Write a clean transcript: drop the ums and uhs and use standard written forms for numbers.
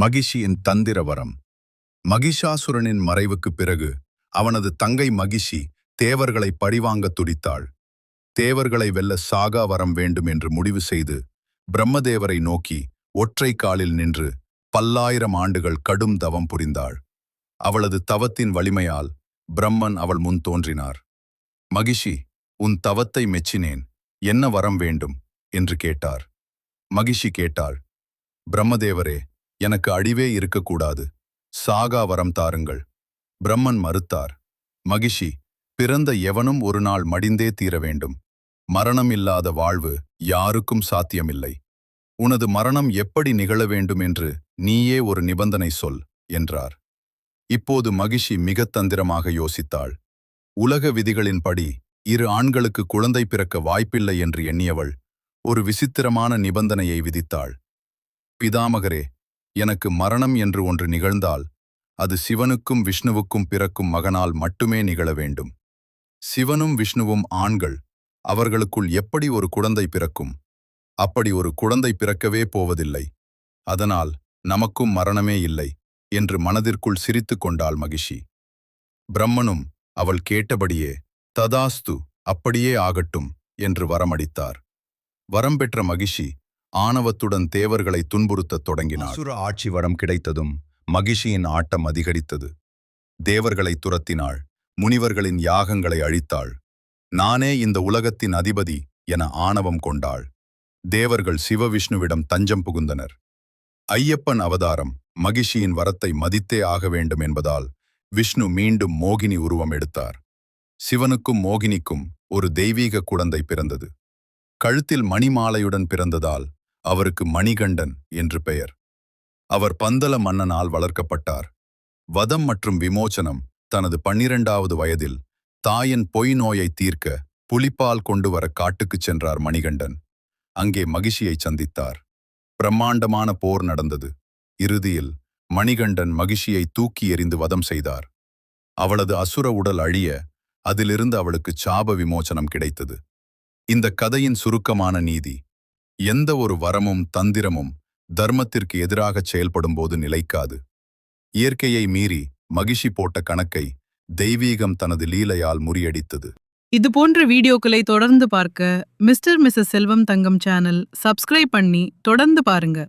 மகிஷியின் தந்திர வரம். மகிஷாசுரனின் மறைவுக்குப் பிறகு அவனது தங்கை மகிஷி தேவர்களை பழிவாங்கத் துடித்தாள். தேவர்களை வெல்ல சாகா வரம் வேண்டும் என்று முடிவு செய்து பிரம்மதேவரை நோக்கி ஒற்றை காலில் நின்று பல்லாயிரம் ஆண்டுகள் கடும் தவம் புரிந்தாள். அவளது தவத்தின் வலிமையால் பிரம்மன் அவள் முன் தோன்றினார். மகிஷி, உன் தவத்தை மெச்சினேன், என்ன வரம் வேண்டும் என்று கேட்டார். மகிஷி கேட்டாள், பிரம்மதேவரே, எனக்கு அழிவே இருக்கக்கூடாது, சாகா வரம் தாருங்கள். பிரம்மன் மறுத்தார். மகிஷி, பிறந்த எவனும் ஒரு நாள் மடிந்தே தீர வேண்டும். மரணம் இல்லாத வாழ்வு யாருக்கும் சாத்தியமில்லை. உனது மரணம் எப்படி நிகழ வேண்டும் என்று நீயே ஒரு நிபந்தனை சொல் என்றார். இப்போது மகிஷி மிகத் தந்திரமாக யோசித்தாள். உலக விதிகளின்படி இரு ஆண்களுக்கு குழந்தை பிறக்க வாய்ப்பில்லை என்று எண்ணியவள் ஒரு விசித்திரமான நிபந்தனையை விதித்தாள். பிதாமகரே, எனக்கு மரணம் என்று ஒன்று நிகழ்ந்தால் அது சிவனுக்கும் விஷ்ணுவுக்கும் பிறக்கும் மகனால் மட்டுமே நிகழ வேண்டும். சிவனும் விஷ்ணுவும் ஆண்கள், அவர்களுக்குள் எப்படி ஒரு குழந்தை பிறக்கும்? அப்படி ஒரு குழந்தை பிறக்கவே போவதில்லை. அதனால் நமக்கும் மரணமே இல்லை என்று மனதிற்குள் சிரித்து கொண்டாள் மகிஷி. பிரம்மனும் அவள் கேட்டபடியே ததாஸ்து, அப்படியே ஆகட்டும் என்று வரமளித்தார். வரம் பெற்ற மகிஷி ஆணவத்துடன் தேவர்களை துன்புறுத்தத் தொடங்கினார். அசுர ஆட்சி வரம் கிடைத்ததும் மகிஷியின் ஆட்டம் அதிகரித்தது. தேவர்களை துரத்தினாள், முனிவர்களின் யாகங்களை அழித்தாள். நானே இந்த உலகத்தின் அதிபதி என ஆணவம் கொண்டாள். தேவர்கள் சிவவிஷ்ணுவிடம் தஞ்சம் புகுந்தனர். ஐயப்பன் அவதாரம் மகிஷியின் வரத்தை மதித்தே ஆக வேண்டும் என்பதால் விஷ்ணு மீண்டும் மோகினி உருவம் எடுத்தார். சிவனுக்கும் மோகினிக்கும் ஒரு தெய்வீக குழந்தை பிறந்தது. கழுத்தில் மணிமாலையுடன் பிறந்ததால் அவருக்கு மணிகண்டன் என்று பெயர். அவர் பந்தல மன்னனால் வளர்க்கப்பட்டார். வதம் மற்றும் விமோசனம் தனது 12வது வயதில் தாயின் பொய் நோயை தீர்க்க புலிப்பால் கொண்டு வர காட்டுக்குச் சென்றார் மணிகண்டன். அங்கே மகிஷியை சந்தித்தார். பிரம்மாண்டமான போர் நடந்தது. இறுதியில் மணிகண்டன் மகிஷியை தூக்கி எறிந்து வதம் செய்தார். அவளது அசுர உடல் அழிய அதிலிருந்து அவளுக்கு சாப விமோசனம் கிடைத்தது. இந்த கதையின் சுருக்கமான நீதி: எந்த ஒரு வரமும் தந்திரமும் தர்மத்திற்கு எதிராகச் செயல்படும்போது நிலைக்காது. இயற்கையை மீறி மகிஷி போட்ட கணக்கை தெய்வீகம் தனது லீலையால் முறியடித்தது. இது போன்ற வீடியோக்களை தொடர்ந்து பார்க்க மிஸ்டர் மிஸ்ஸஸ் செல்வம் தங்கம் சேனல் சப்ஸ்கிரைப் பண்ணி தொடர்ந்து பாருங்க.